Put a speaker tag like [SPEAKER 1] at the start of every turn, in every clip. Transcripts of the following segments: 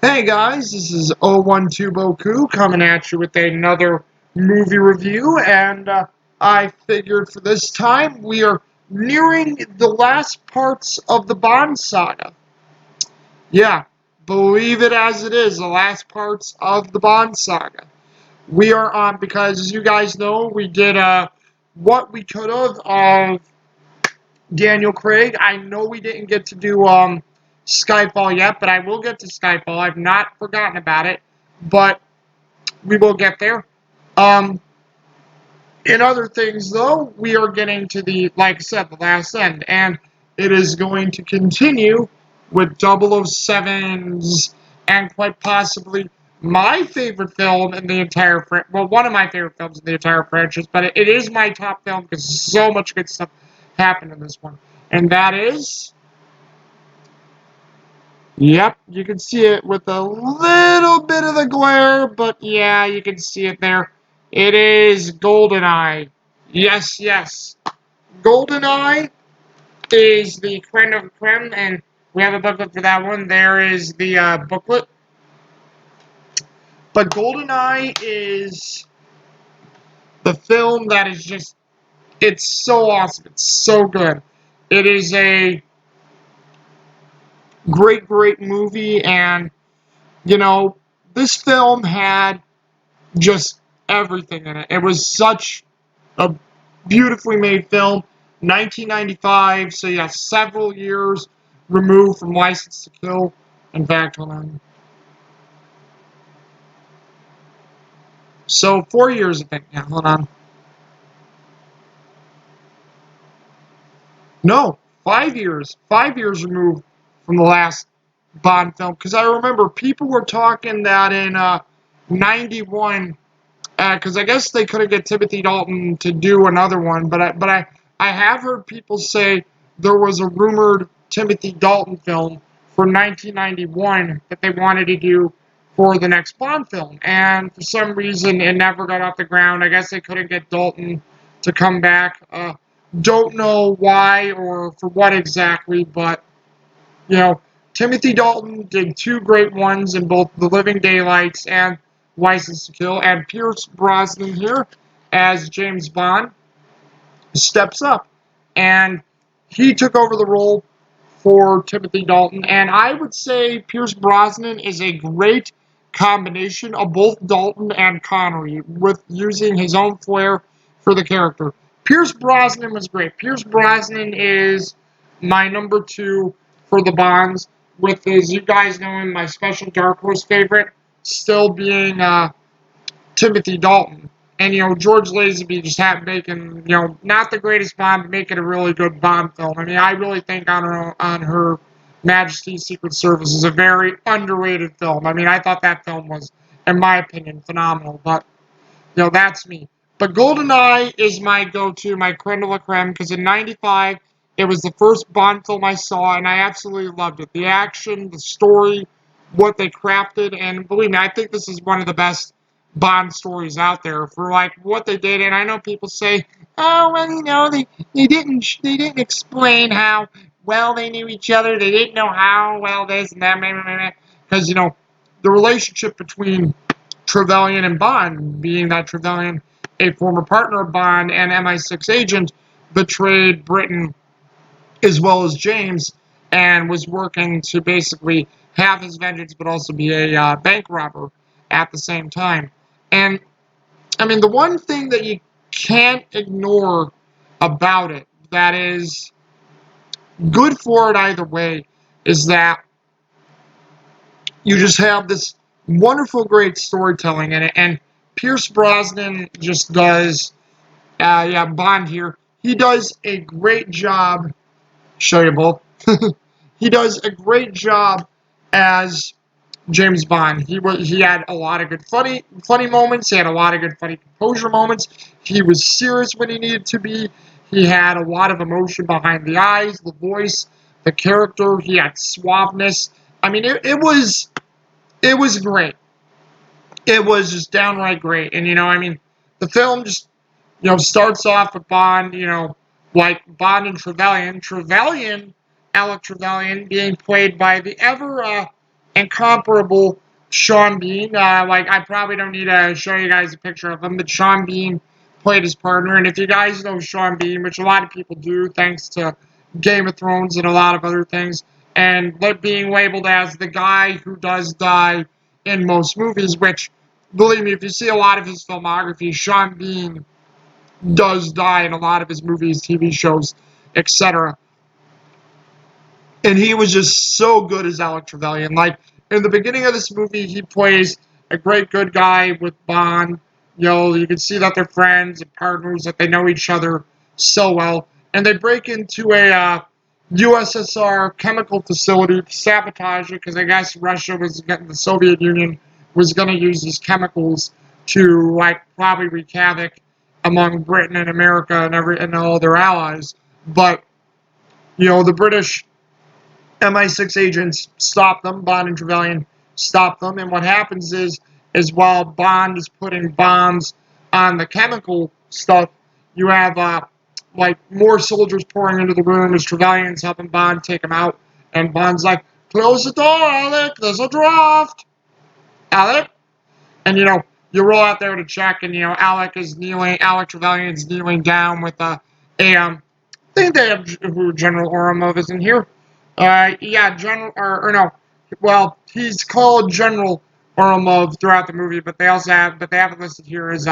[SPEAKER 1] Hey guys, this is 012 Boku coming at you with another movie review, and I figured for this time we are nearing the last parts of the Bond saga. Yeah, believe it as it is, the last parts of the Bond saga. We are on, because as you guys know, we did what we could have of Daniel Craig. I know we didn't get to do Skyfall yet, but I will get to Skyfall. I've not forgotten about it, but we will get there. Um, in other things, though, we are getting to like I said, the last end, and it is going to continue with 007's and quite possibly my favorite film in the entire well, one of my favorite films in the entire franchise, but it is my top film because so much good stuff happened in this one, and that is. Yep, you can see it with a little bit of the glare, but yeah, you can see it there. It is Goldeneye. Yes, yes. Goldeneye is the creme of creme, and we have a booklet for that one. There is the booklet. But Goldeneye is the film that is just, it's so awesome. It's so good. It is a great, great movie, and, you know, this film had just everything in it. It was such a beautifully made film. 1995, so yeah, several years removed from License to Kill. In fact, hold on. So 4 years, I think. Yeah, hold on. No, 5 years. 5 years removed from the last Bond film. Because I remember people were talking that in 91. Because I guess they couldn't get Timothy Dalton to do another one, but I have heard people say there was a rumored Timothy Dalton film for 1991 that they wanted to do for the next Bond film, and for some reason it never got off the ground. I guess they couldn't get Dalton to come back. Don't know why or for what exactly, but you know, Timothy Dalton did two great ones in both The Living Daylights and License to Kill, and Pierce Brosnan here as James Bond steps up, and he took over the role for Timothy Dalton, and I would say Pierce Brosnan is a great combination of both Dalton and Connery, with using his own flair for the character. Pierce Brosnan was great. Pierce Brosnan is my number two for the Bonds, with, as you guys know, him, my special Dark Horse favorite still being Timothy Dalton. And, George Lazenby just had making, not the greatest Bond, but making a really good Bond film. I mean, I really think on Her Majesty's Secret Service is a very underrated film. I mean, I thought that film was, in my opinion, phenomenal. But, that's me. But GoldenEye is my go-to, my creme de la creme, because in 95, it was the first Bond film I saw, and I absolutely loved it. The action, the story, what they crafted, and believe me, I think this is one of the best Bond stories out there for like what they did. And I know people say, "Oh, well, they didn't explain how well they knew each other. They didn't know how well this and that." Because the relationship between Trevelyan and Bond, being that Trevelyan, a former partner of Bond and MI6 agent, betrayed Britain as well as James, and was working to basically have his vengeance, but also be a bank robber at the same time. And I mean, the one thing that you can't ignore about it that is good for it either way is that you just have this wonderful, great storytelling in it. And Pierce Brosnan just does, Bond here. He does a great job. Show you both. He does a great job as James Bond. He had a lot of good funny moments. He had a lot of good funny composure moments. He was serious when he needed to be. He had a lot of emotion behind the eyes, the voice, the character. He had suaveness. I mean, it was great. It was just downright great. And I mean, the film just starts off with Bond, like Bond and Trevelyan. Alec Trevelyan, being played by the ever incomparable Sean Bean. Like, I probably don't need to show you guys a picture of him, but Sean Bean played his partner. And if you guys know Sean Bean, which a lot of people do, thanks to Game of Thrones and a lot of other things, and being labeled as the guy who does die in most movies, which, believe me, if you see a lot of his filmography, Sean Bean does die in a lot of his movies, TV shows, etc. And he was just so good as Alec Trevelyan. Like, in the beginning of this movie, he plays a great good guy with Bond. You know, you can see that they're friends and partners, that they know each other so well. And they break into a USSR chemical facility to sabotage it because I guess Russia was getting, the Soviet Union was going to use these chemicals to, like, probably wreak havoc among Britain and America and all their allies. But, you know, the British MI6 agents stop them. Bond and Trevelyan stop them. And what happens is while Bond is putting bombs on the chemical stuff, you have like more soldiers pouring into the room as Trevelyan's helping Bond take them out. And Bond's like, "Close the door, Alec. There's a draft, Alec." And you roll out there to check, and Alec Trevelyan's kneeling down with I think they have who General Oromov is in here. Yeah, General, or no, well, he's called General Oromov throughout the movie, but they have it listed here as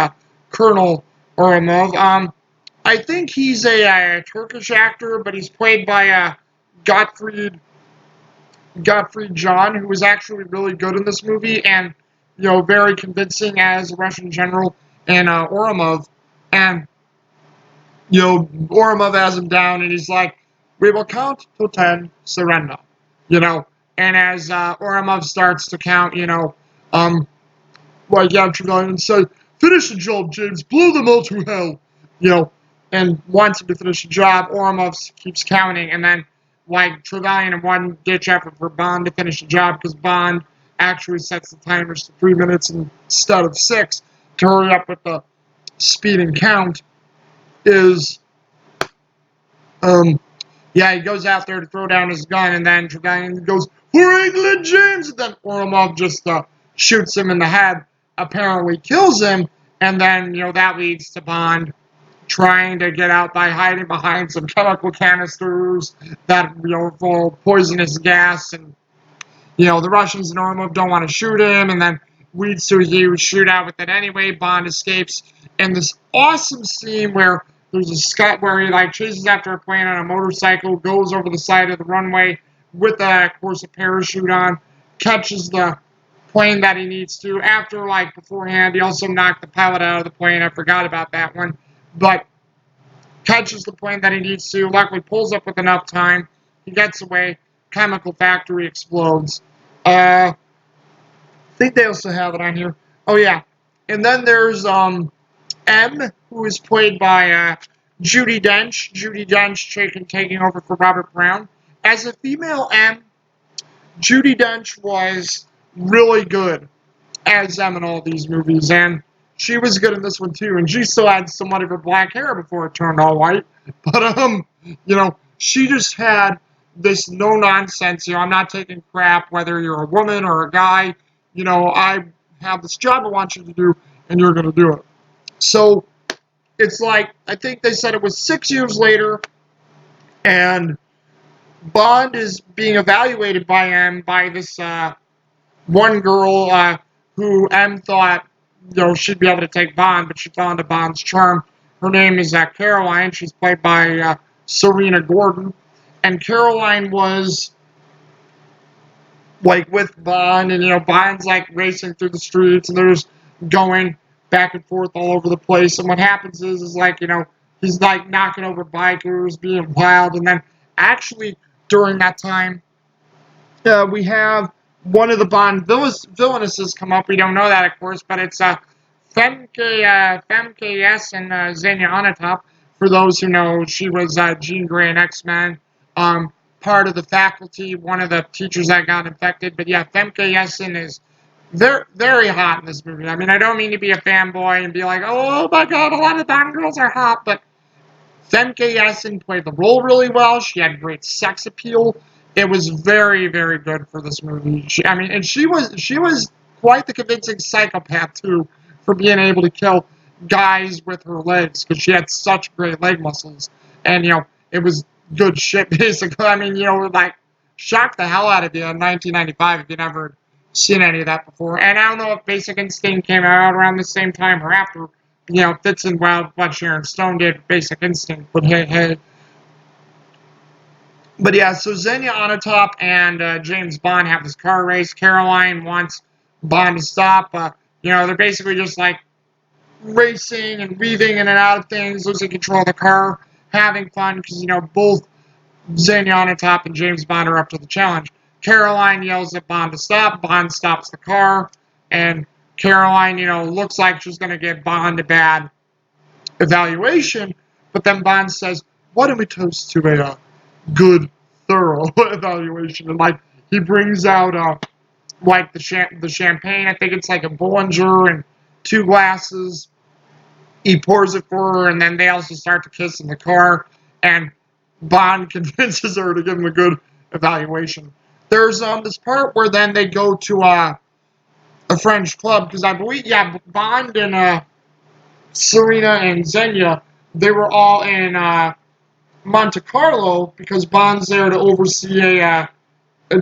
[SPEAKER 1] Colonel Oromov. I think he's a Turkish actor, but he's played by Gottfried John, who was actually really good in this movie and very convincing as a Russian general, and Oromov, and Oromov has him down, and he's like, "We will count to 10, surrender." You know, and as Oromov starts to count, like Trevelyan said, "Finish the job, James. Blow them all to hell." You know, and wants him to finish the job. Oromov keeps counting, and then like Trevelyan in one ditch effort for Bond to finish the job because Bond actually sets the timers to 3 minutes instead of 6 to hurry up with the speed and count. Is yeah, he goes out there to throw down his gun, and then Trevelyan goes, "For England, James!" And then Oromov just shoots him in the head, apparently kills him, and then, that leads to Bond trying to get out by hiding behind some chemical canisters that, full of poisonous gas, and, the Russians and Oromov don't want to shoot him, and then leads to a huge shootout with it anyway. Bond escapes, and this awesome scene where there's a scut where he like chases after a plane on a motorcycle, goes over the side of the runway with of course a parachute on, catches the plane that he needs to. After like beforehand, he also knocked the pilot out of the plane. I forgot about that one, but catches the plane that he needs to. Luckily, pulls up with enough time. He gets away. Chemical factory explodes. I think they also have it on here. Oh yeah, and then there's M, who is played by Judi Dench. Judi Dench taking over for Robert Brown. As a female M, Judi Dench was really good as M in all these movies, and she was good in this one too. And she still had somewhat of her black hair before it turned all white. But she just had this no nonsense. I'm not taking crap whether you're a woman or a guy. I have this job I want you to do, and you're going to do it. So it's like, I think they said it was 6 years later, and Bond is being evaluated by M by this one girl who M thought she'd be able to take Bond, but she fell into Bond's charm. Her name is Caroline. She's played by Serena Gordon, and Caroline was like with Bond, and Bond's like racing through the streets, and they're just going back and forth all over the place. And what happens is like he's like knocking over bikers, being wild, and then actually during that time, we have one of the Bond villainesses come up. We don't know that, of course, but it's Femke S. and Xenia Onatopp. For those who know, she was Jean Grey in X-Men. Part of the faculty, one of the teachers that got infected. But yeah, Femke Jessen is very, very hot in this movie. I mean, I don't mean to be a fanboy and be like, "Oh my god, a lot of Bond girls are hot," but Femke Jessen played the role really well. She had great sex appeal, it was very, very good for this movie. I mean, and she was quite the convincing psychopath too, for being able to kill guys with her legs because she had such great leg muscles, and it was good shit basically. I mean, like shocked the hell out of you in 1995 if you never seen any of that before. And I don't know if Basic Instinct came out around the same time or after. Fits in well with what Sharon Stone did, Basic Instinct. But hey, hey. But yeah, so Xenia Onatopp and James Bond have this car race. Caroline wants Bond to stop. They're basically just like racing and weaving in and out of things, losing control of the car, having fun because both Xenia Onatopp and James Bond are up to the challenge. Caroline yells at Bond to stop. Bond stops the car, and Caroline, looks like she's going to give Bond a bad evaluation. But then Bond says, "Why don't we toast to a good, thorough evaluation?" And like he brings out like the champagne. I think it's like a Bollinger and two glasses. He pours it for her, and then they also start to kiss in the car. And Bond convinces her to give him a good evaluation. There's this part where then they go to a French club because I believe Bond and Serena and Xenia, they were all in Monte Carlo because Bond's there to oversee a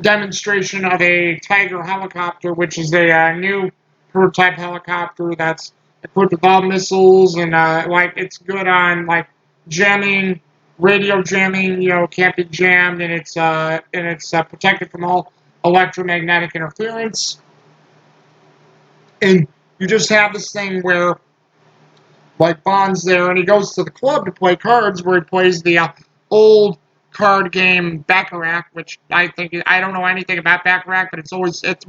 [SPEAKER 1] demonstration of a Tiger helicopter, which is a new prototype helicopter that's equipped with all missiles and like it's good on like jamming, radio jamming. Can't be jammed, and it's protected from all electromagnetic interference. And you just have this thing where like Bond's there, and he goes to the club to play cards, where he plays the old card game Baccarat, which I don't know anything about Baccarat, but it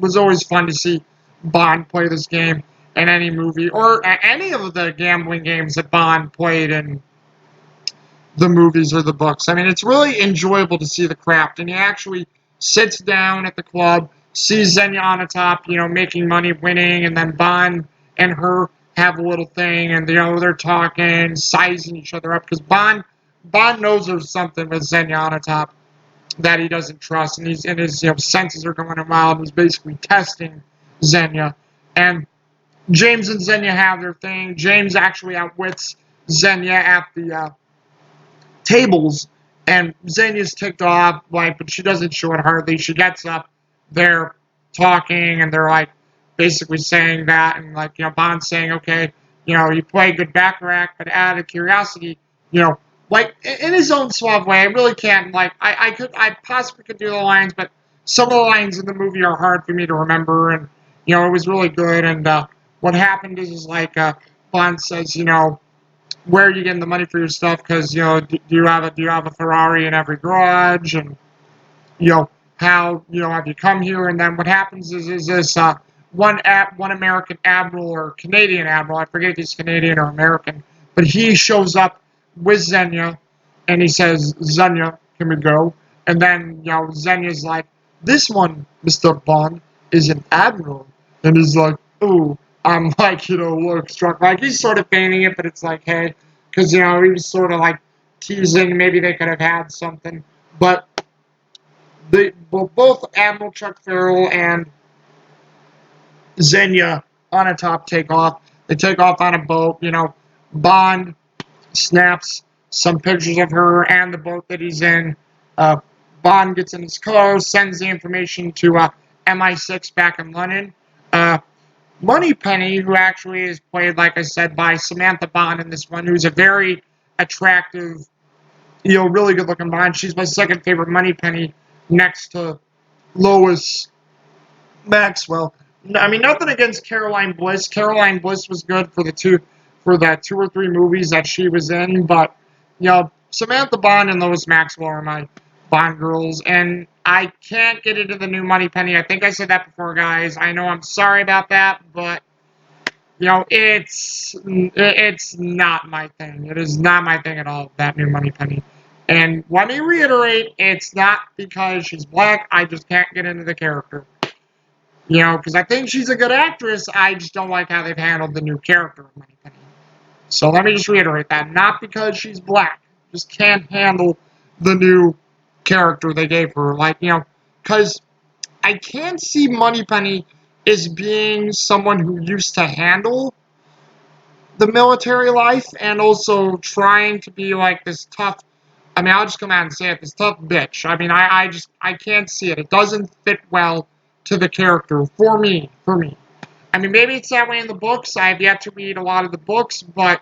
[SPEAKER 1] was always fun to see Bond play this game in any movie or any of the gambling games that Bond played in the movies or the books. I mean, it's really enjoyable to see the craft, and he actually sits down at the club, sees Xenia Onatopp, making money, winning, and then Bond and her have a little thing, and they're talking, sizing each other up because Bond knows there's something with Xenia Onatopp that he doesn't trust, and his senses are going wild. And he's basically testing Xenia, and James and Xenia have their thing. James actually outwits Xenia at the tables, and Xenia's ticked off, like, but she doesn't show it hardly. She gets up, they're talking, and they're like basically saying that, and like Bond's saying, okay, you play good Baccarat, but out of curiosity, like in his own suave way. I really can't like I possibly could do the lines, but some of the lines in the movie are hard for me to remember, and it was really good. And what happened is like Bond says, where are you getting the money for your stuff? Because do you have a Ferrari in every garage? And how have you come here? And then what happens is this one American admiral or Canadian admiral, I forget if he's Canadian or American, but he shows up with Xenia, and he says, "Xenia, can we go?" And then Xenia's like, "This one, Mr. Bond, is an admiral," and he's like, "Ooh." I'm like, look struck. Like, he's sort of feigning it, but it's like, hey, because, he was sort of like teasing. Maybe they could have had something. But both Admiral Chuck Farrell and Xenia Onatopp take off. They take off on a boat. Bond snaps some pictures of her and the boat that he's in. Bond gets in his car, sends the information to MI6 back in London. Moneypenny, who actually is played, like I said, by Samantha Bond in this one, who's a very attractive, really good-looking Bond. She's my second favorite Moneypenny, next to Lois Maxwell. I mean, nothing against Caroline Bliss. Caroline Bliss was good for the two or three movies that she was in, but Samantha Bond and Lois Maxwell are my Bond girls, and I can't get into the new Moneypenny. I think I said that before, guys. I know I'm sorry about that, but it's not my thing. It is not my thing at all, that new Moneypenny. And let me reiterate, it's not because she's black. I just can't get into the character. Because I think she's a good actress. I just don't like how they've handled the new character of Moneypenny. So let me just reiterate that. Not because she's black. Just can't handle the new character they gave her. Like, because I can't see Moneypenny as being someone who used to handle the military life and also trying to be like this tough. I mean, I'll just come out and say it, this tough bitch. I mean, I can't see it. It doesn't fit well to the character for me. I mean, maybe it's that way in the books. I've yet to read a lot of the books, but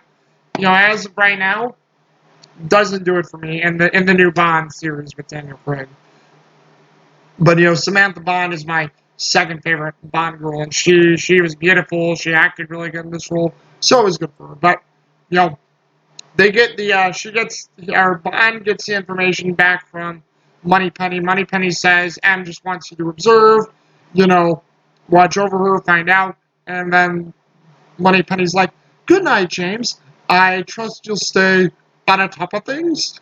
[SPEAKER 1] as of right now, doesn't do it for me in the new Bond series with Daniel Craig. But Samantha Bond is my second favorite Bond girl, and she was beautiful. She acted really good in this role, so it was good for her. But they get our Bond gets the information back from Moneypenny. Moneypenny says M just wants you to observe, you know, watch over her, find out, and then Moneypenny's like, "Good night, James. I trust you'll stay on top of things."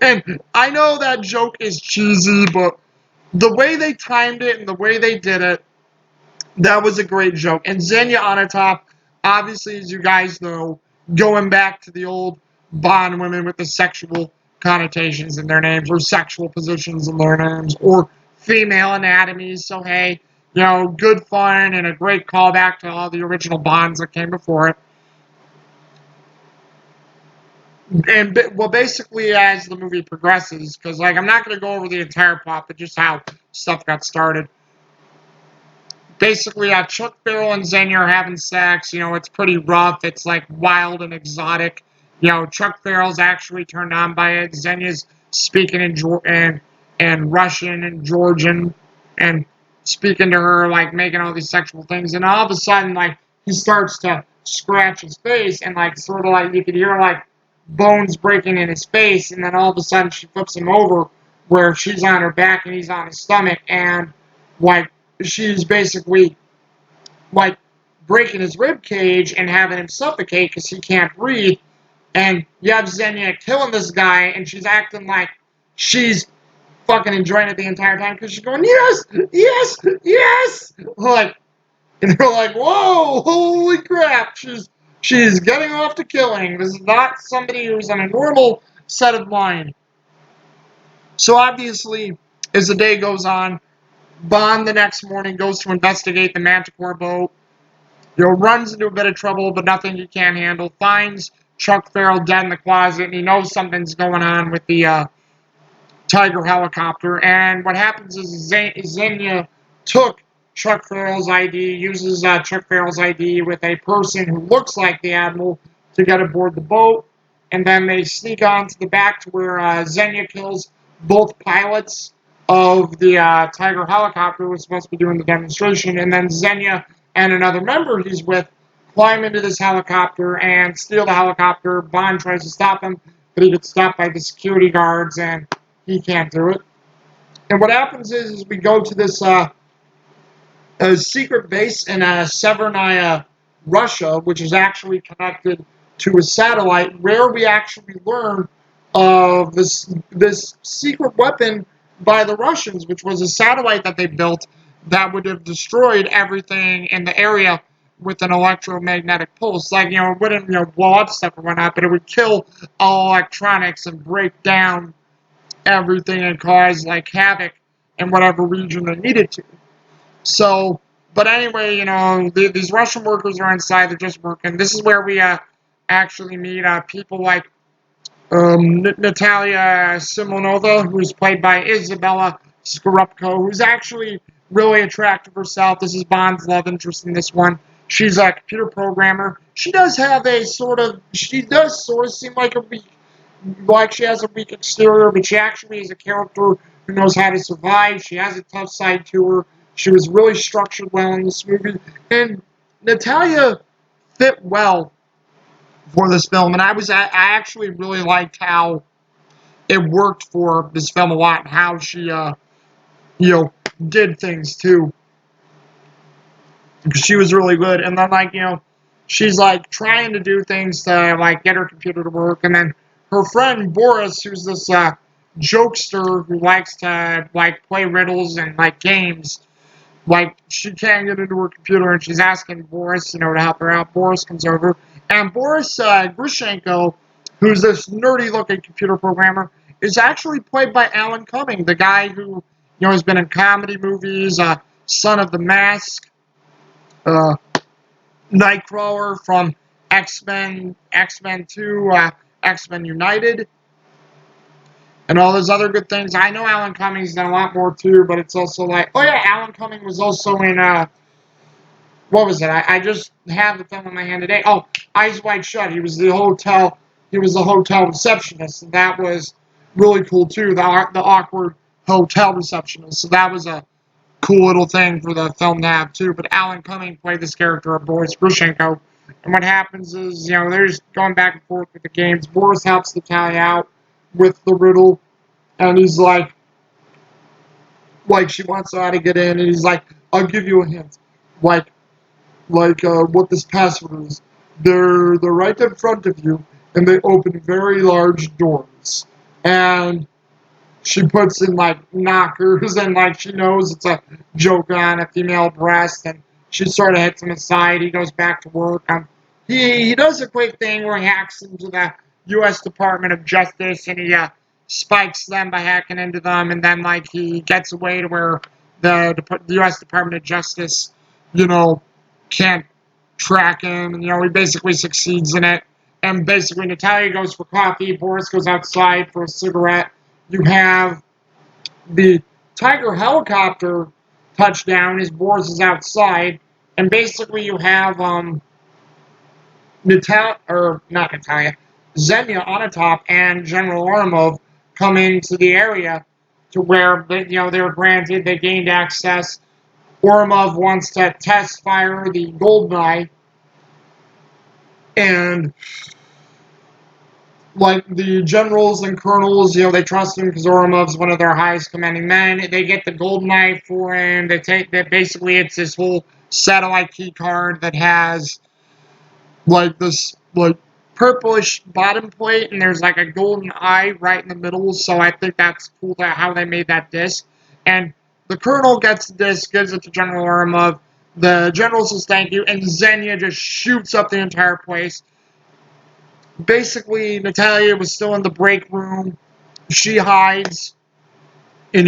[SPEAKER 1] And I know that joke is cheesy, but the way they timed it and the way they did it, that was a great joke. And Xenia Onatopp, obviously, as you guys know, going back to the old Bond women with the sexual connotations in their names, or sexual positions in their names, or female anatomies. So, hey, good fun and a great callback to all the original Bonds that came before it. And well, basically, as the movie progresses, because I'm not going to go over the entire plot, but just how stuff got started. Basically, Chuck Farrell and Xenia are having sex. It's pretty rough. It's like wild and exotic. Chuck Farrell's actually turned on by it. Xenia's speaking in Russian and Georgian and speaking to her, like making all these sexual things. And all of a sudden, like he starts to scratch his face, and like sort of like you could hear like bones breaking in his face. And then all of a sudden, she flips him over where she's on her back and he's on his stomach, and like she's basically like breaking his rib cage and having him suffocate because he can't breathe. And you have Xenia killing this guy, and she's acting like she's fucking enjoying it the entire time because she's going, yes, yes, yes. Like, and they're like, whoa, holy crap, she's getting off to killing. This is not somebody who's on a normal set of mind. So obviously, as the day goes on, Bond the next morning goes to investigate the Manticore boat. Runs into a bit of trouble, but nothing he can't handle. Finds Chuck Farrell dead in the closet, and he knows something's going on with the Tiger helicopter. And what happens is Xenia took Chuck Farrell's ID, uses Chuck Farrell's ID with a person who looks like the Admiral to get aboard the boat. And then they sneak on to the back to where Xenia kills both pilots of the Tiger helicopter who was supposed to be doing the demonstration. And then Xenia and another member he's with climb into this helicopter and steal the helicopter. Bond tries to stop him, but he gets stopped by the security guards, and he can't do it. And what happens is we go to this secret base in Severnaya, Russia, which is actually connected to a satellite, where we actually learn of this secret weapon by the Russians, which was a satellite that they built that would have destroyed everything in the area with an electromagnetic pulse. Like, it wouldn't, blow up stuff or whatnot, but it would kill all electronics and break down everything and cause, like, havoc in whatever region they needed to. So, but anyway, these Russian workers are inside, they're just working. This is where we actually meet people like Natalia Simonova, who's played by Isabella Scorupco, who's actually really attractive herself. This is Bond's love interest in this one. She's a computer programmer. She does sort of seem like she has a weak exterior, but she actually is a character who knows how to survive. She has a tough side to her. She was really structured well in this movie. And Natalia fit well for this film, and I actually really liked how it worked for this film a lot, and how she did things too, because she was really good. And then she's like trying to do things to like get her computer to work, and then her friend Boris, who's this jokester who likes to like play riddles and like games. Like, she can't get into her computer, and she's asking Boris, to help her out. Boris comes over, and Boris Grishenko, who's this nerdy-looking computer programmer, is actually played by Alan Cumming, the guy who has been in comedy movies, Son of the Mask, uh, Nightcrawler from X-Men, X-Men 2, X-Men United, and all those other good things. I know Alan Cumming's done a lot more too, but it's also like, oh yeah, Alan Cumming was also in, what was it? I just have the film in my hand today. Oh, Eyes Wide Shut. He was the hotel receptionist, and that was really cool too. The awkward hotel receptionist. So that was a cool little thing for the film to have too. But Alan Cumming played this character of Boris Grushenko. And what happens is, they're just going back and forth with the games. Boris helps Natalia out with the riddle, and he's like she wants how to get in, and he's like, I'll give you a hint. What this password is. They're right in front of you, and they open very large doors. And she puts in knockers, and she knows it's a joke on a female breast, and she sort of hits him aside. He goes back to work. He does a quick thing where he hacks into the U.S. Department of Justice, and he spikes them by hacking into them, and then he gets away to where the U.S. Department of Justice, can't track him, and he basically succeeds in it. And basically, Natalia goes for coffee, Boris goes outside for a cigarette. You have the Tiger helicopter touchdown as Boris is outside, and basically you have Xenia Onatop and General Ormov coming to the area to where they gained access. Ormov wants to test fire the Goldeneye, and the generals and colonels, they trust him because Oromov's one of their highest commanding men. They get the Goldeneye for him. They take that. Basically, it's this whole satellite key card that has this purplish bottom plate, and there's a golden eye right in the middle. So I think that's cool how they made that disc. And the colonel gets the disc, gives it to General Ormov. The general says thank you, and Xenia just shoots up the entire place. Basically, Natalia was still in the break room. She hides, and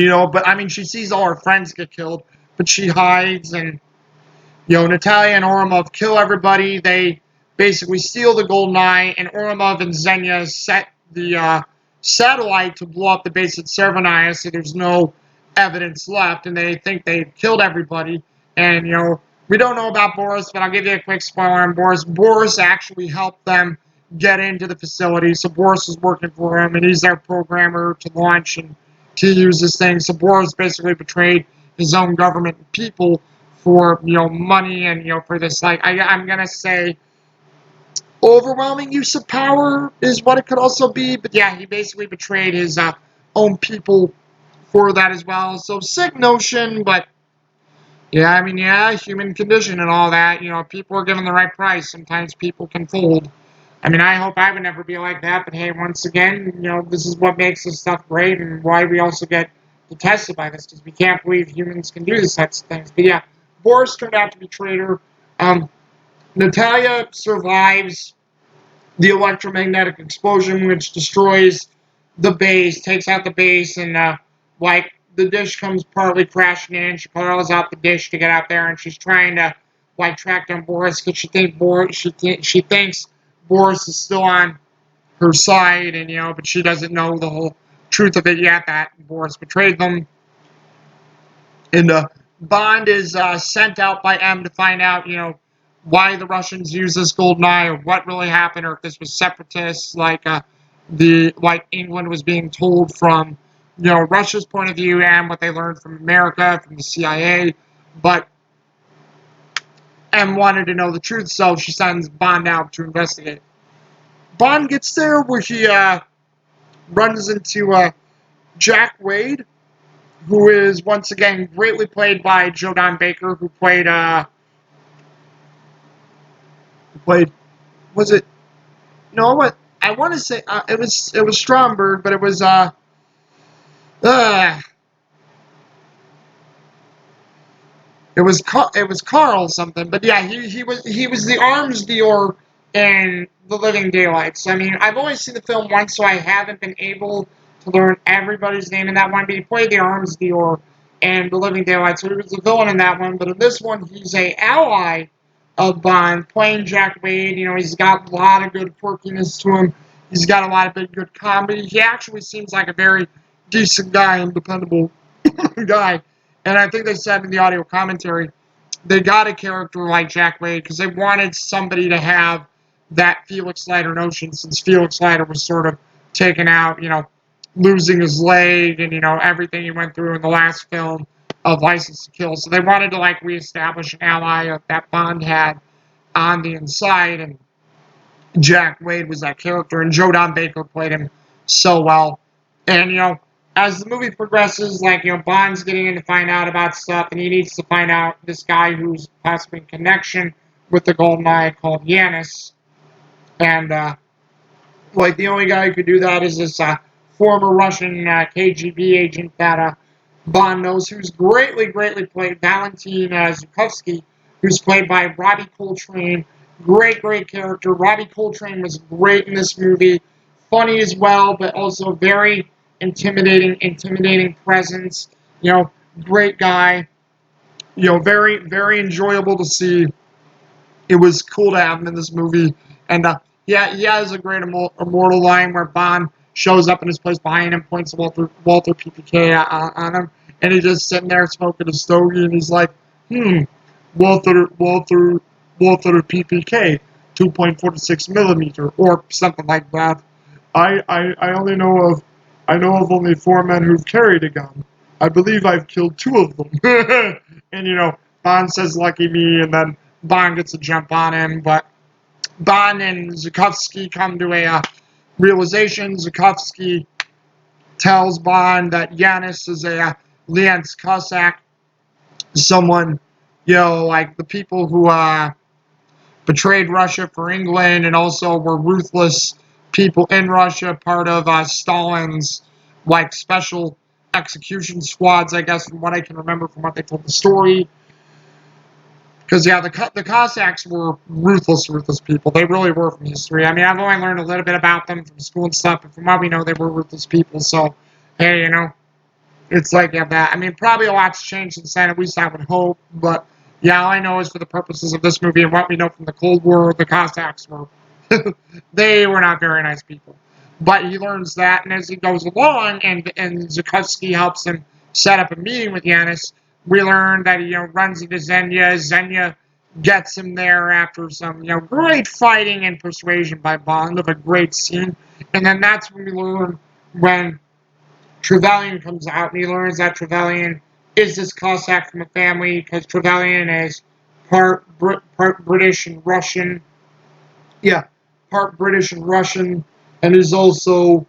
[SPEAKER 1] she sees all her friends get killed, but she hides, and Natalia and Oromov kill everybody. They basically steal the Golden Eye, and Oromov and Xenia set the satellite to blow up the base at Servanaya, so there's no evidence left, and they think they've killed everybody. And we don't know about Boris, but I'll give you a quick spoiler on Boris. Boris actually helped them get into the facility, so Boris is working for him, and he's their programmer to launch and to use this thing. So Boris basically betrayed his own government and people for money and for this I'm gonna say overwhelming use of power is what it could also be, but yeah, he basically betrayed his own people for that as well. So sick notion, but yeah, human condition and all that. People are given the right price. Sometimes people can fold. I hope I would never be like that, but hey, once again, this is what makes this stuff great and why we also get detested by this, because we can't believe humans can do these types of things. But yeah, Boris turned out to be a traitor. Natalia survives the electromagnetic explosion, which destroys the base, takes out the base, and the dish comes partly crashing in. She calls out the dish to get out there, and she's trying to track down Boris because she thinks Boris is still on her side, and but she doesn't know the whole truth of it yet, that Boris betrayed them. And Bond is sent out by M to find out why the Russians use this Goldeneye, or what really happened, or if this was separatists, England was being told from Russia's point of view, and what they learned from America, from the CIA. But M wanted to know the truth, so she sends Bond out to investigate. Bond gets there where he runs into Jack Wade, who is once again greatly played by Joe Don Baker, who played was it no what I want to say it was Stromberg, but it was it was Carl something. But yeah, he was the arms dealer in The Living Daylights. I mean, I've only seen the film once, so I haven't been able to learn everybody's name in that one, but he played the arms dealer in The Living Daylights, so he was the villain in that one, but in this one, he's a ally of Bond, playing Jack Wade. You know, he's got a lot of good quirkiness to him. He's got a lot of good comedy. He actually seems like a very decent guy and dependable guy. And I think they said in the audio commentary, they got a character like Jack Wade because they wanted somebody to have that Felix Leiter notion, since Felix Leiter was sort of taken out, you know, losing his leg and, you know, everything he went through in the last film of License to Kill. So they wanted to, like, reestablish an ally that Bond had on the inside, and Jack Wade was that character, and Joe Don Baker played him so well. And, you know, as the movie progresses, like, you know, Bond's getting in to find out about stuff, and he needs to find out this guy who's possibly in connection with the Goldeneye called Yanis. And, like, the only guy who could do that is this former Russian KGB agent that Bond knows, who's greatly played, Valentin Zukovsky, who's played by Robbie Coltrane. Great character. Robbie Coltrane was great in this movie. Funny as well, but also very intimidating presence. You know, great guy. You know, very enjoyable to see. It was cool to have him in this movie. And yeah, he has a great immortal line where Bond shows up in his place behind him, points Walter PPK on him, and he's just sitting there smoking a stogie, and he's like, Walter PPK, 2.46 millimeter, or something like that. I know of only 4 men who've carried a gun. I believe I've killed 2 of them. And, you know, Bond says, lucky me, and then Bond gets a jump on him, but Bond and Zukovsky come to a realization. Zukovsky tells Bond that Yanis is a Lienz Cossack, someone, you know, like the people who betrayed Russia for England and also were ruthless people in Russia, part of Stalin's, like, special execution squads, I guess, from what I can remember from what they told the story. Because, yeah, the Cossacks were ruthless people. They really were, from history. I mean, I've only learned a little bit about them from school and stuff, but from what we know, they were ruthless people. So, hey, you know, it's like, yeah, that. I mean, probably a lot's changed since then, at least I would hope. But, yeah, all I know is for the purposes of this movie and what we know from the Cold War, the Cossacks were, they were not very nice people. But he learns that, and as he goes along, and Zukovsky helps him set up a meeting with Yanis, we learn that he, you know, runs into Xenia. Xenia gets him there after some, you know, great fighting and persuasion by Bond of a great scene. And then that's when we learn when Trevelyan comes out, and he learns that Trevelyan is this Cossack from a family, because Trevelyan is part British and Russian. Yeah, part British and Russian, and is also,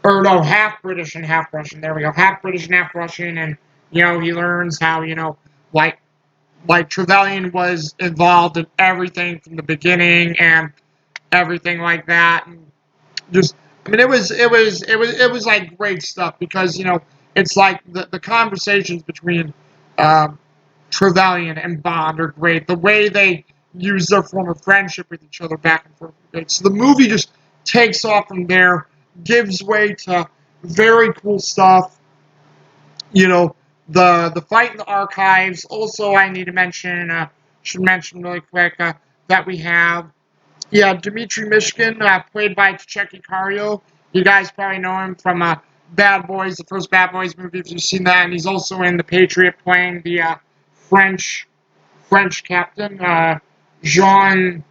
[SPEAKER 1] or no, half British and half Russian. There we go, half British and half Russian, and, you know, he learns how, you know, like Trevelyan was involved in everything from the beginning and everything like that, and just, I mean, it was like great stuff, because, you know, it's like the conversations between Trevelyan and Bond are great. The way they use their former friendship with each other back and forth. So the movie just takes off from there, gives way to very cool stuff. You know, the fight in the archives. Also, I need to mention, should mention really quick, that we have, yeah, Dmitry Mishkin, played by Tcheki Cario. You guys probably know him from Bad Boys, the first Bad Boys movie, if you've seen that. And he's also in The Patriot, playing the French captain, Jean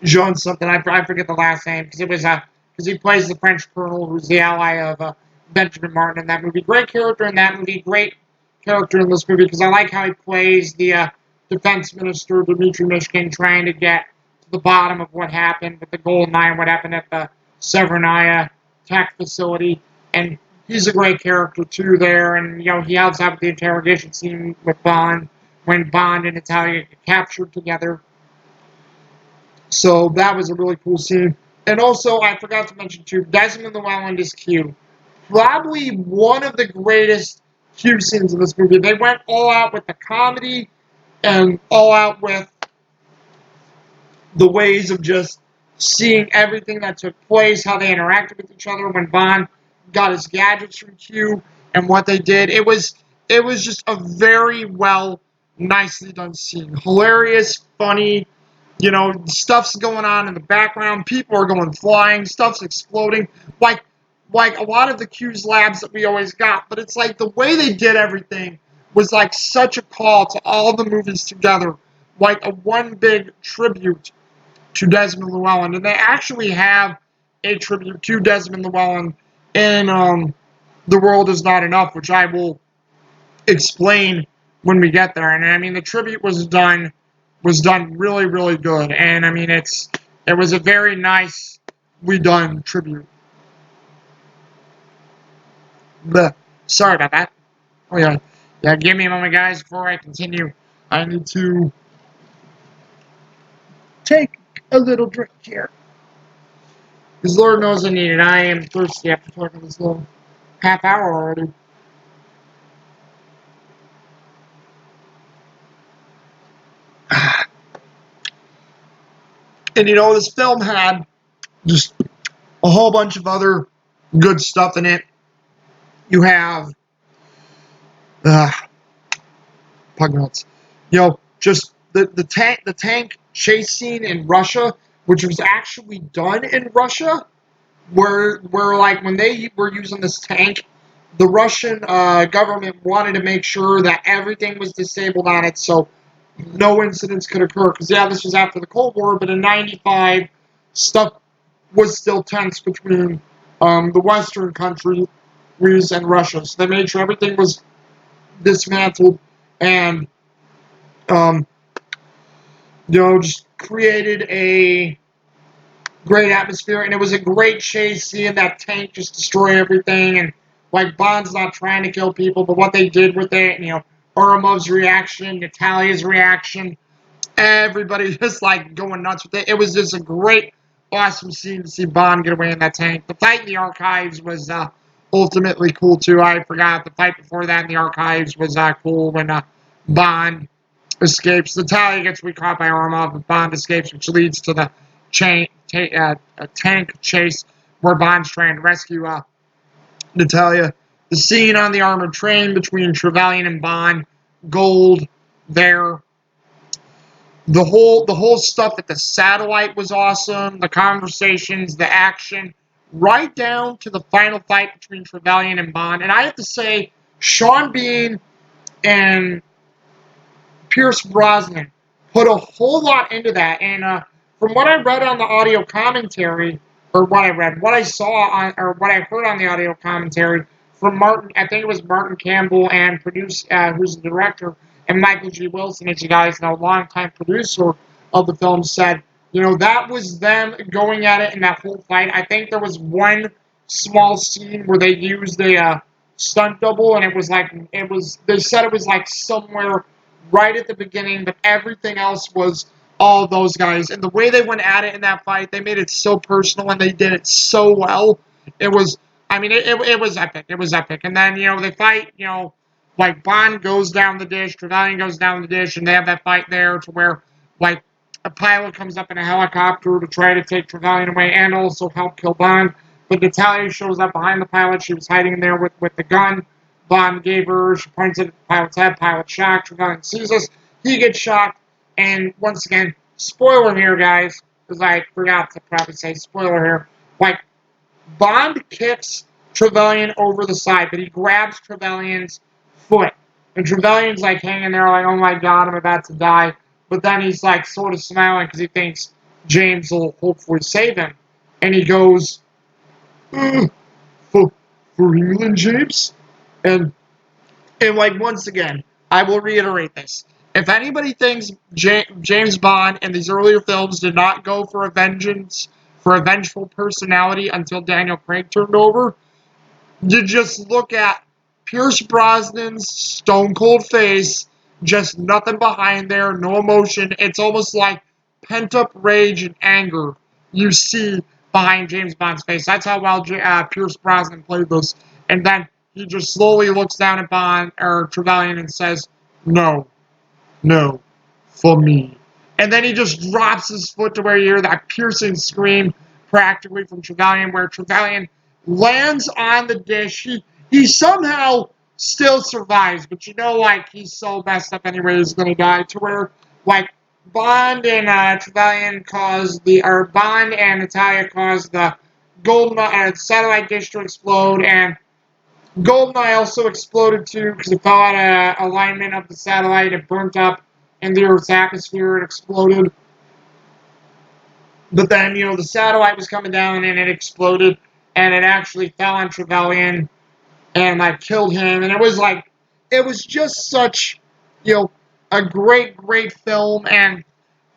[SPEAKER 1] something. I forget the last name, because it was because he plays the French colonel who's the ally of Benjamin Martin in that movie. Great character in that movie. Great character in this movie, because I like how he plays the defense minister, Dmitry Mishkin, trying to get to the bottom of what happened with the Goldeneye and what happened at the Severnaya tech facility. And he's a great character too there. And, you know, he helps out with the interrogation scene with Bond, when Bond and Natalia get captured together. So that was a really cool scene. And also, I forgot to mention too, Desmond Llewellyn is Q. Probably one of the greatest Q scenes in this movie. They went all out with the comedy and all out with the ways of just seeing everything that took place, how they interacted with each other when Bond got his gadgets from Q, and what they did. It was just a very well, nicely done scene. Hilarious, funny. Stuff's going on in the background. People are going flying. Stuff's exploding. Like like a lot of the Q's labs that we always got. But it's like the way they did everything was like such a call to all the movies together, like a one big tribute to Desmond Llewellyn. And they actually have a tribute to Desmond Llewellyn in The World Is Not Enough, which I will explain when we get there. And I mean, the tribute was done really, really good. And I mean, it was a very nicely done tribute. Bleh. Sorry about that. Oh yeah, yeah. Give me a moment, guys, before I continue. I need to take a little drink here, because Lord knows I need it. I am thirsty after talking this little half hour already. And this film had just a whole bunch of other good stuff in it. You have uh, pug nuts. Just the tank chase scene in Russia, which was actually done in Russia, where like when they were using this tank, the Russian government wanted to make sure that everything was disabled on it, so no incidents could occur. Because yeah, this was after the Cold War, but in '95, stuff was still tense between the Western countries and Russia. So they made sure everything was dismantled and um, just created a great atmosphere. And it was a great chase, seeing that tank just destroy everything. And like Bond's not trying to kill people, but what they did with it, Uramov's reaction, Natalia's reaction, everybody just like going nuts with it. It was just a great, awesome scene to see Bond get away in that tank. The fight in the archives was ultimately cool too. I forgot the fight before that in the archives was cool when Bond escapes. Natalia gets recaught by Orlov, but Bond escapes, which leads to the a tank chase where Bond's trying to rescue Natalia. The scene on the armored train between Trevelyan and Bond, gold there. The whole stuff at the satellite was awesome. The conversations, the action, right down to the final fight between Trevelyan and Bond. And I have to say, Sean Bean and Pierce Brosnan put a whole lot into that. And from what I read on the audio commentary, or what I saw on, or what I heard on the audio commentary from Martin, I think it was Martin Campbell and who's the director, and Michael G. Wilson, as you guys know, longtime producer of the film, said, that was them going at it in that whole fight. I think there was one small scene where they used a stunt double, and they said it was like somewhere right at the beginning, but everything else was all those guys. And the way they went at it in that fight, they made it so personal and they did it so well. It was, I mean, it was epic. It was epic. And then, they fight, like Bond goes down the dish, Trevelyan goes down the dish, and they have that fight there to where, like, a pilot comes up in a helicopter to try to take Trevelyan away and also help kill Bond. But Natalia shows up behind the pilot. She was hiding there with the gun. Bond gave her. She points at the pilot's head. Pilot shocked. Trevelyan sees us. He gets shocked. And once again, spoiler here, guys, because I forgot to probably say spoiler here. Like, Bond kicks Trevelyan over the side, but he grabs Trevelyan's foot. And Trevelyan's like hanging there, like, oh my god, I'm about to die. But then he's like sort of smiling because he thinks James will hopefully save him. And he goes, for England, James? And like once again, I will reiterate this. If anybody thinks James Bond in these earlier films did not go for a vengeful personality until Daniel Craig turned over, you just look at Pierce Brosnan's stone cold face, just nothing behind there, no emotion. It's almost like pent up rage and anger you see behind James Bond's face. That's how well Pierce Brosnan played this. And then he just slowly looks down at Bond or Trevelyan and says, "No, no, for me." And then he just drops his foot to where you hear that piercing scream practically from Trevelyan, where Trevelyan lands on the dish. He somehow still survives, but you know, like, he's so messed up anyway, he's gonna die, to where, like, Bond and Trevelyan caused or Bond and Natalia caused the Goldeneye satellite dish to explode, and Goldeneye also exploded too because it fell out of alignment of the satellite. It burnt up in the Earth's atmosphere and exploded. But then, the satellite was coming down and it exploded, and it actually fell on Trevelyan and like killed him. And it was just such, a great, great film, and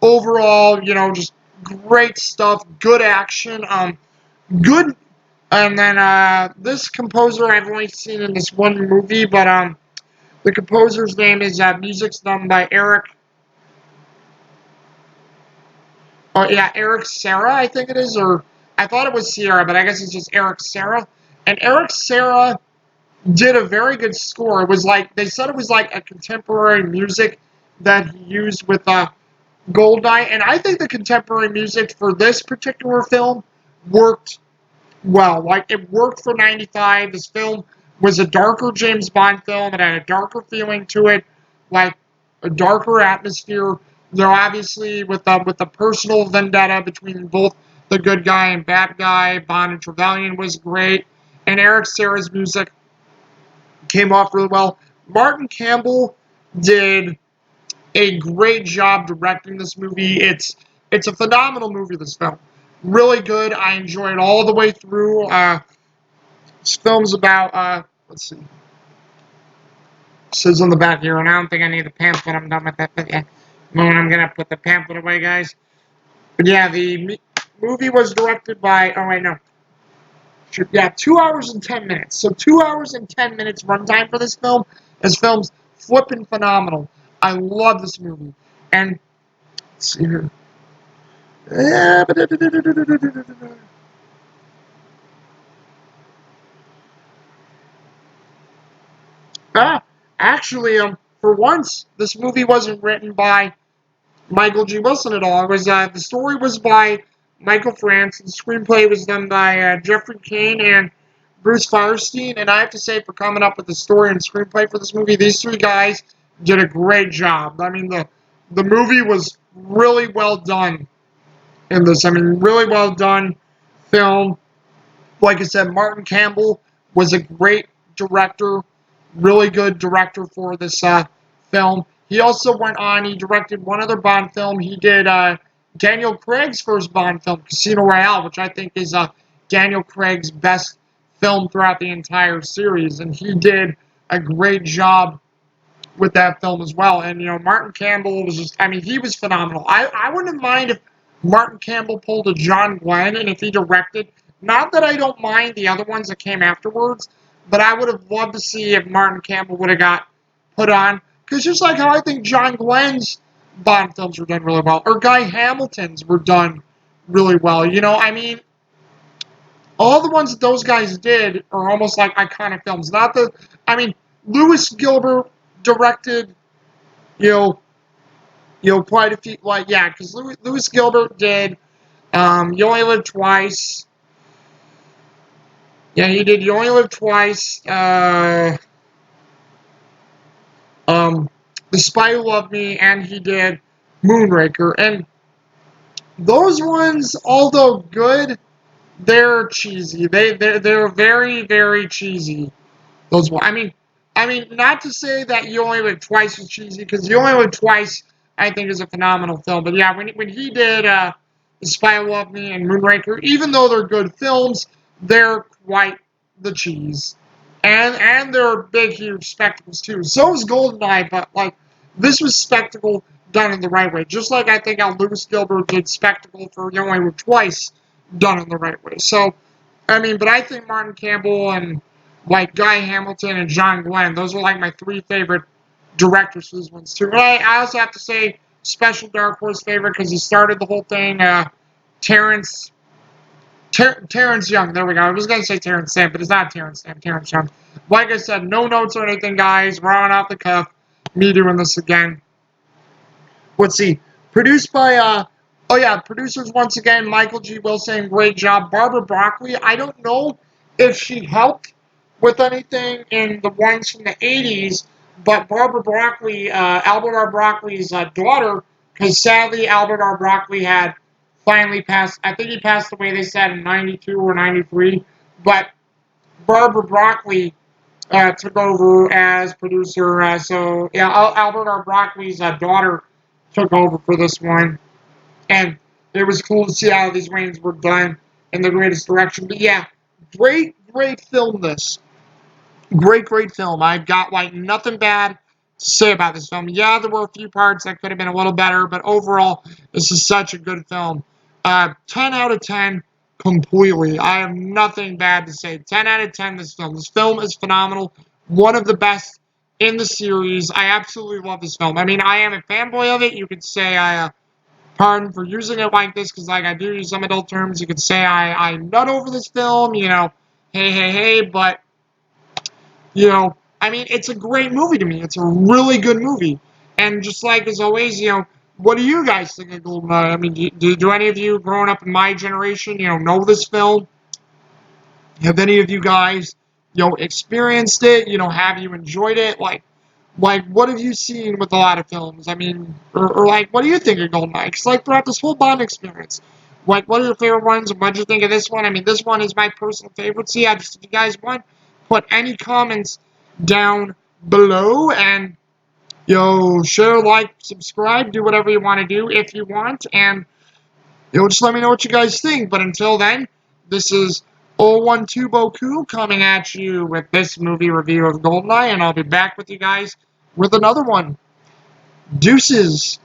[SPEAKER 1] overall, just great stuff, good action, good. And then this composer I've only seen in this one movie, but the composer's name is music's done by Eric. Oh yeah, Eric Serra, I think it is, or I thought it was Sierra, but I guess it's just Eric Serra. And Eric Serra did a very good score. It was like they said it was like a contemporary music that he used with Goldeneye, and I think the contemporary music for this particular film worked well. Like, it worked for '95. This film was a darker James Bond film. It had a darker feeling to it, like a darker atmosphere. Obviously with the personal vendetta between both the good guy and bad guy, Bond and Trevelyan was great, and Eric Serra's music came off really well. Martin Campbell did a great job directing this movie. It's a phenomenal movie, this film. Really good. I enjoyed it all the way through. This film's about, let's see. It says on the back here, and I don't think I need the pamphlet. I'm done with that. But yeah, I'm going to put the pamphlet away, guys. But yeah, the movie was directed by, oh wait, no. Yeah, 2 hours and 10 minutes. So 2 hours and 10 minutes runtime for this film. This film's flipping phenomenal. I love this movie. And, let's see here. Ah, actually, for once, this movie wasn't written by Michael G. Wilson at all. It was the story was by Michael France. The screenplay was done by Jeffrey Kane and Bruce Firestein. And I have to say, for coming up with the story and screenplay for this movie, these three guys did a great job. I mean, the movie was really well done in this. I mean, really well done film. Like I said, Martin Campbell was a great director, really good director for this film. He also went on, he directed one other Bond film. He did Daniel Craig's first Bond film, Casino Royale, which I think is Daniel Craig's best film throughout the entire series. And he did a great job with that film as well. And, Martin Campbell was just, I mean, he was phenomenal. I wouldn't mind if Martin Campbell pulled a John Glenn and if he directed. Not that I don't mind the other ones that came afterwards, but I would have loved to see if Martin Campbell would have got put on. Because just like how I think John Glenn's Bond films were done really well, or Guy Hamilton's were done really well. I mean, all the ones that those guys did are almost like iconic films. Not the, I mean, Lewis Gilbert directed, quite a few, like, yeah, because Lewis Gilbert did You Only Live Twice. Yeah, he did You Only Live Twice. The Spy Who Loved Me, and he did Moonraker. And those ones, although good, they're cheesy. They're very, very cheesy. Those ones. I mean, not to say that You Only Live Twice was cheesy, because You Only Live Twice, I think, is a phenomenal film. But yeah, when he did The Spy Who Loved Me and Moonraker, even though they're good films, they're quite the cheese. And they're big, huge spectacles, too. So is Goldeneye, but, like, this was spectacle done in the right way. Just like I think how Lewis Gilbert did spectacle for You Only Live Twice done in the right way. So, I mean, but I think Martin Campbell and, like, Guy Hamilton and John Glenn, those are, like, my three favorite directors for these ones, too. I also have to say, special Dark Horse favorite, because he started the whole thing, Terrence Young, there we go. I was going to say Terrence Stamp, but it's not Terrence Stamp, Terrence Young. Like I said, no notes or anything, guys. We're on off the cuff. Me doing this again. Let's see. Produced by, oh yeah, producers once again, Michael G. Wilson, great job. Barbara Broccoli, I don't know if she helped with anything in the ones from the 80s, but Barbara Broccoli, Albert R. Broccoli's daughter, because sadly Albert R. Broccoli had finally passed, I think he passed away, they said, in 92 or 93, but Barbara Broccoli took over as producer. So yeah, Albert R. Broccoli's daughter took over for this one, and it was cool to see how these Waynes were done in the greatest direction. But yeah, great film. This great film. I've got like nothing bad to say about this film. Yeah, there were a few parts that could have been a little better, but overall, this is such a good film. 10 out of 10 completely. I have nothing bad to say. 10 out of 10 this film. This film is phenomenal. One of the best in the series. I absolutely love this film. I mean, I am a fanboy of it. You could say pardon for using it like this, because like I do use some adult terms. You could say I nut over this film, hey, but I mean, it's a great movie to me. It's a really good movie. And just like as always, what do you guys think of Goldeneye? I mean, do any of you growing up in my generation, know this film? Have any of you guys, experienced it? Have you enjoyed it? Like, what have you seen with a lot of films? I mean, or like, what do you think of Goldeneye? Because like throughout this whole Bond experience, like, what are your favorite ones? What did you think of this one? I mean, this one is my personal favorite. So yeah, just if you guys want, put any comments down below, and share, like, subscribe, do whatever you want to do if you want, and just let me know what you guys think. But until then, this is 012 Boku coming at you with this movie review of Goldeneye, and I'll be back with you guys with another one. Deuces.